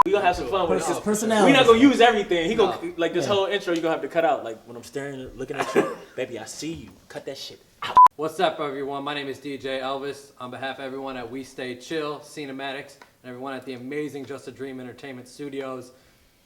We gonna have some fun with his it. personality. We not gonna use everything. He gonna like this whole intro. You gonna have to cut out. Like when I'm staring, looking at you, baby, I see you. Cut that shit out. What's up, everyone? My name is DJ Elvis. On behalf of everyone at We Stay Chill, SceneAmatiX, and everyone at the amazing Just a Dream Entertainment Studios,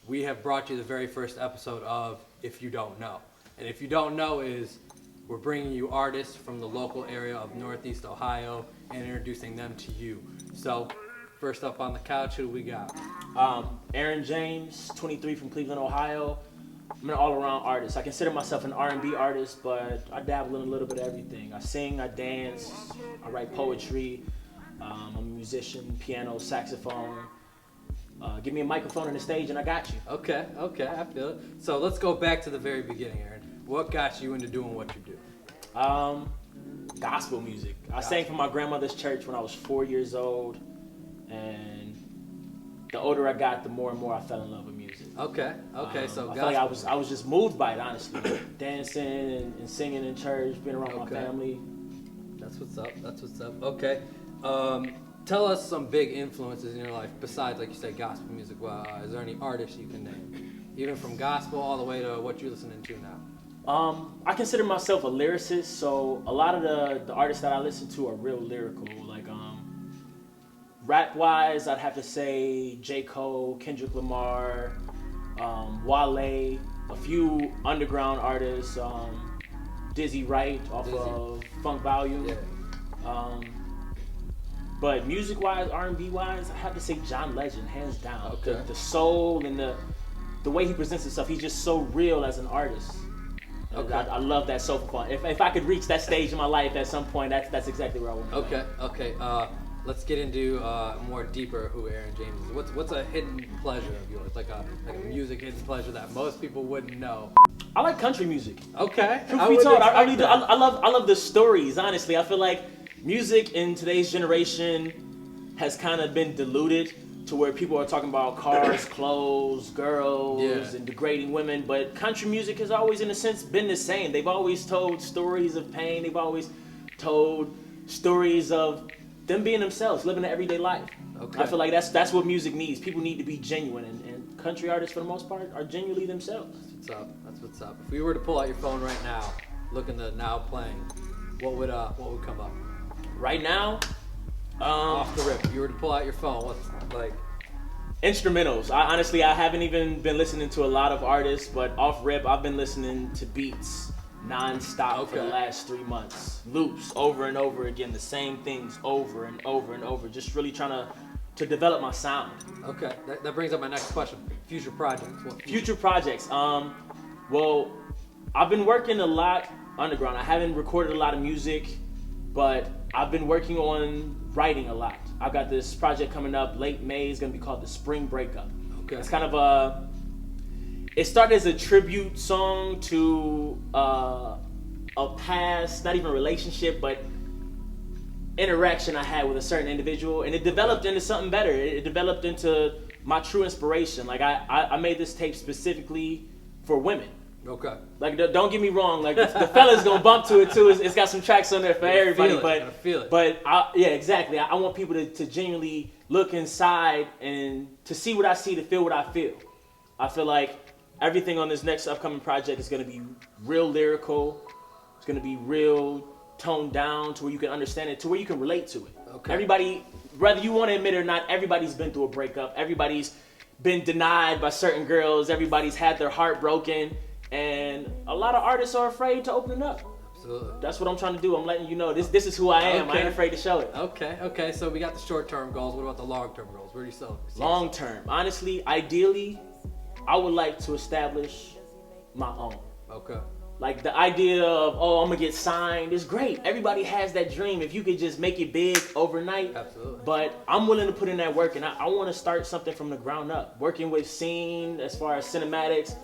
we have brought you the very first episode of If You Don't Know. And If You Don't Know is we're bringing you artists from the local area of Northeast Ohio and introducing them to you. So, first up on the couch, who we got? Aaron James, 23 from Cleveland, Ohio. I'm an all-around artist. I consider myself an R&B artist, but I dabble in a little bit of everything. I sing, I dance, I write poetry. I'm a musician, piano, saxophone. Give me a microphone and a stage and I got you. Okay, I feel it. So let's go back to the very beginning, Aaron. What got you into doing what you do? Gospel music. I sang for my grandmother's church when I was 4 years old, and the older I got, the more and more I fell in love with music. Okay, so I feel like I was just moved by it, honestly. Dancing and singing in church, being around my family. That's what's up. Okay. Tell us some big influences in your life besides, like you said, gospel music. Well, is there any artists you can name? Even from gospel all the way to what you're listening to now? I consider myself a lyricist, so a lot of the artists that I listen to are real lyrical. Like rap-wise, I'd have to say J. Cole, Kendrick Lamar, Wale, a few underground artists, Dizzy Wright off of Funk Volume. Yeah. But music-wise, R&B-wise, I have to say John Legend, hands down. Okay. The soul and the way he presents himself, he's just so real as an artist. Okay. I love that soulful fun. If I could reach that stage in my life at some point, that's exactly where I want to go. Okay. Let's get into more deeper who Aaron James is. What's a hidden pleasure of yours? Like a music hidden pleasure that most people wouldn't know. I like country music. Okay. Truth be told, I really do. I love the stories. Honestly, I feel like music in today's generation has kind of been diluted to where people are talking about cars, clothes, girls, and degrading women. But country music has always, in a sense, been the same. They've always told stories of pain. They've always told stories of them being themselves, living an everyday life. Okay. I feel like that's what music needs. People need to be genuine, and country artists, for the most part, are genuinely themselves. That's what's up. If we were to pull out your phone right now, look in the now playing, what would come up? Right now, off the rip, if you were to pull out your phone, what's like? Instrumentals. I haven't even been listening to a lot of artists, but off rip, I've been listening to beats non-stop for the last 3 months. Loops over and over again, the same things over and over and over. Just really trying to develop my sound. Okay, that brings up my next question. Future projects. Future projects. Well, I've been working a lot underground. I haven't recorded a lot of music, but I've been working on writing a lot. I've got this project coming up late May. It's gonna be called The Spring Breakup. Okay. It's kind of it started as a tribute song to a past, not even relationship, but interaction I had with a certain individual, and it developed into something better. It developed into my true inspiration. Like I made this tape specifically for women. Okay. Like don't get me wrong, like the fellas gonna bump to it too. It's got some tracks on there for everybody, but exactly. I want people to genuinely look inside and to see what I see, to feel what I feel. I feel like everything on this next upcoming project is gonna be real lyrical. It's gonna be real toned down to where you can understand it, to where you can relate to it. Okay. Everybody, whether you want to admit it or not, everybody's been through a breakup. Everybody's been denied by certain girls. Everybody's had their heart broken. And a lot of artists are afraid to open it up. Absolutely. That's what I'm trying to do. I'm letting you know this is who I am. Okay. I ain't afraid to show it. Okay. So we got the short-term goals. What about the long-term goals? Where do you sell it? Long term, honestly, ideally, I would like to establish my own. Okay. Like the idea of, I'm gonna get signed is great. Everybody has that dream. If you could just make it big overnight. Absolutely. But I'm willing to put in that work, and I want to start something from the ground up. Working with Scene as far as SceneAmatiX.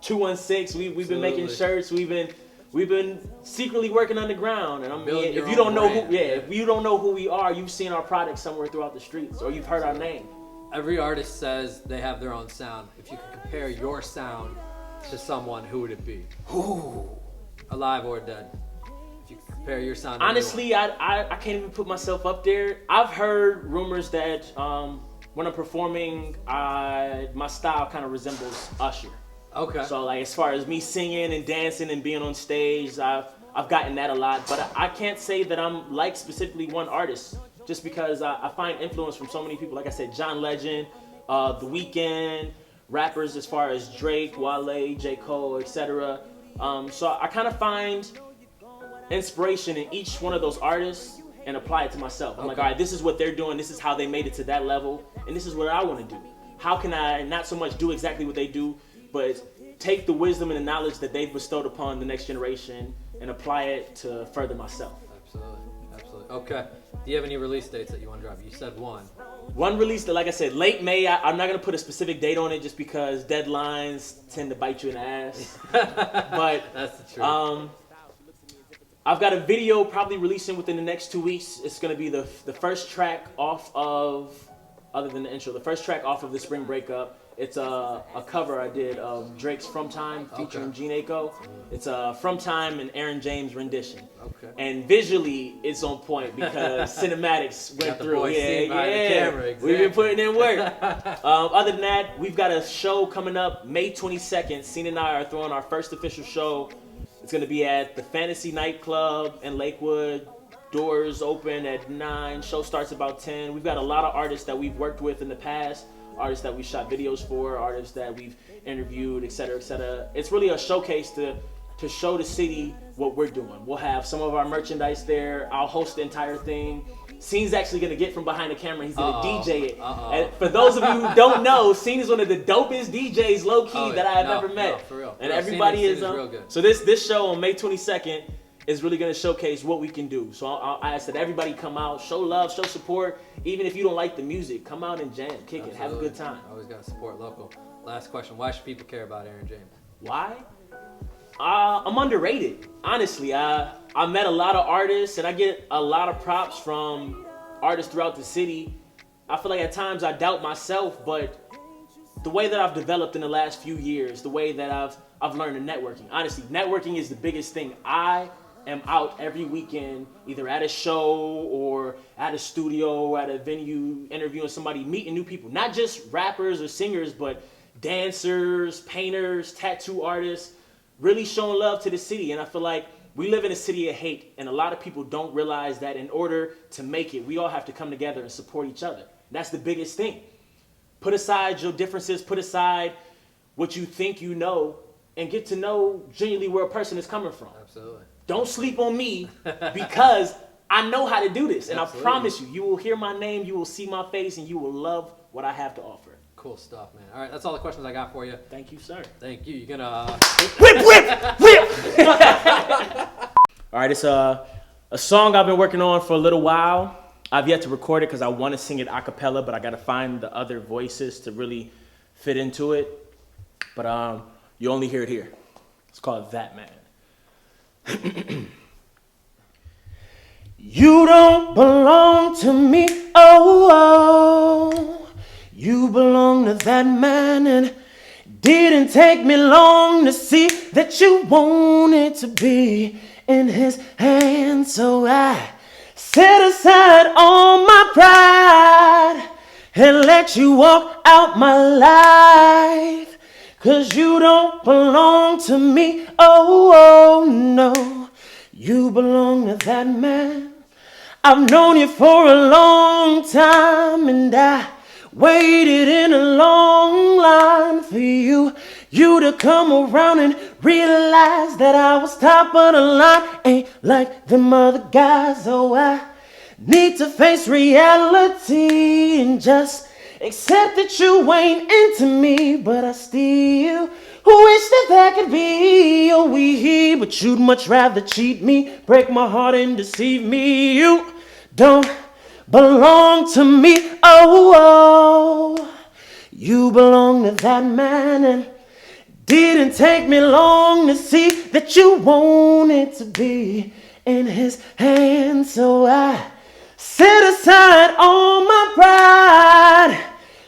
216. We've been making shirts. We've been secretly working underground. And if you don't know who we are, you've seen our product somewhere throughout the streets, or you've heard our name. Every artist says they have their own sound. If you could compare your sound to someone, who would it be? Ooh. Alive or dead? If you could compare your sound to honestly, I can't even put myself up there. I've heard rumors that when I'm performing, my style kind of resembles Usher. Okay. So like as far as me singing and dancing and being on stage, I've gotten that a lot. But I can't say that I'm like specifically one artist, just because I find influence from so many people. Like I said, John Legend, The Weeknd, rappers as far as Drake, Wale, J. Cole, etc. So I kind of find inspiration in each one of those artists and apply it to myself. I'm like, all right, this is what they're doing. This is how they made it to that level. And this is what I want to do. How can I not so much do exactly what they do, but take the wisdom and the knowledge that they've bestowed upon the next generation and apply it to further myself. Absolutely. Absolutely. Okay. Do you have any release dates that you want to drop? You said one. One release that, like I said, late May. I'm not going to put a specific date on it just because deadlines tend to bite you in the ass. But that's the truth. I've got a video probably releasing within the next 2 weeks. It's going to be the first track off of, other than the intro, the first track off of the Spring Breakup. It's a cover I did of Drake's From Time featuring Gene Aiko. It's a From Time and Aaron James rendition. Okay. And visually, it's on point because SceneAmatiX went through. Exactly. We've been putting in work. Other than that, we've got a show coming up May 22nd. Scene and I are throwing our first official show. It's going to be at the Fantasy Nightclub in Lakewood. Doors open at 9. Show starts about 10. We've got a lot of artists that we've worked with in the past. Artists that we shot videos for, artists that we've interviewed, etc., etc. It's really a showcase to show the city what we're doing. We'll have some of our merchandise there. I'll host the entire thing. Scene's actually going to get from behind the camera. He's going to DJ it. And for those of you who don't know, Scene is one of the dopest DJs, low-key, that I have ever met. No, for real. And everybody is real good. So this show on May 22nd is really going to showcase what we can do. So I ask that everybody come out, show love, show support. Even if you don't like the music, come out and jam, kick it, have a good time. Always got to support local. Last question. Why should people care about Aaron James? Why? I'm underrated. Honestly, I met a lot of artists and I get a lot of props from artists throughout the city. I feel like at times I doubt myself, but the way that I've developed in the last few years, the way that I've learned the networking. Honestly, networking is the biggest thing. I am out every weekend, either at a show or at a studio or at a venue, interviewing somebody, meeting new people. Not just rappers or singers, but dancers, painters, tattoo artists, really showing love to the city. And I feel like we live in a city of hate, and a lot of people don't realize that in order to make it, we all have to come together and support each other. That's the biggest thing. Put aside your differences, put aside what you think you know, and get to know genuinely where a person is coming from. Absolutely. Don't sleep on me because I know how to do this. And Absolutely. I promise you, you will hear my name, you will see my face, and you will love what I have to offer. Cool stuff, man. All right, that's all the questions I got for you. Thank you, sir. Thank you. You're gonna Whip! All right, it's a song I've been working on for a little while. I've yet to record it because I want to sing it a cappella, but I got to find the other voices to really fit into it. But you only hear it here. It's called That Man. You don't belong to me, oh. You belong to that man, and didn't take me long to see that you wanted to be in his hands. So I set aside all my pride and let you walk out my life. 'Cause you don't belong to me, oh no. You belong to that man. I've known you for a long time, and I waited in a long line for you to come around and realize that I was top of the line. Ain't like them other guys, oh I need to face reality and just accept that you ain't into me, but I still wish that could be a we, but you'd much rather cheat me, break my heart and deceive me. You don't belong to me, oh. You belong to that man, and didn't take me long to see that you wanted to be in his hands. So I set aside all my pride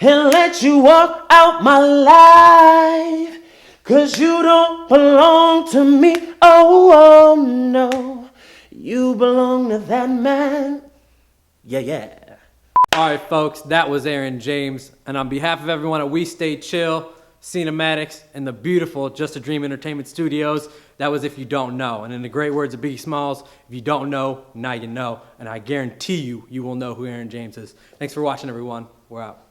and let you walk out my life. 'Cause you don't belong to me, oh no. You belong to that man. Yeah. All right, folks, that was Aaron James. And on behalf of everyone at We Stay Chill, SceneAmatiX, and the beautiful Just a Dream Entertainment Studios, that was If You Don't Know. And in the great words of Biggie Smalls, if you don't know, now you know. And I guarantee you, you will know who Aaron James is. Thanks for watching, everyone. We're out.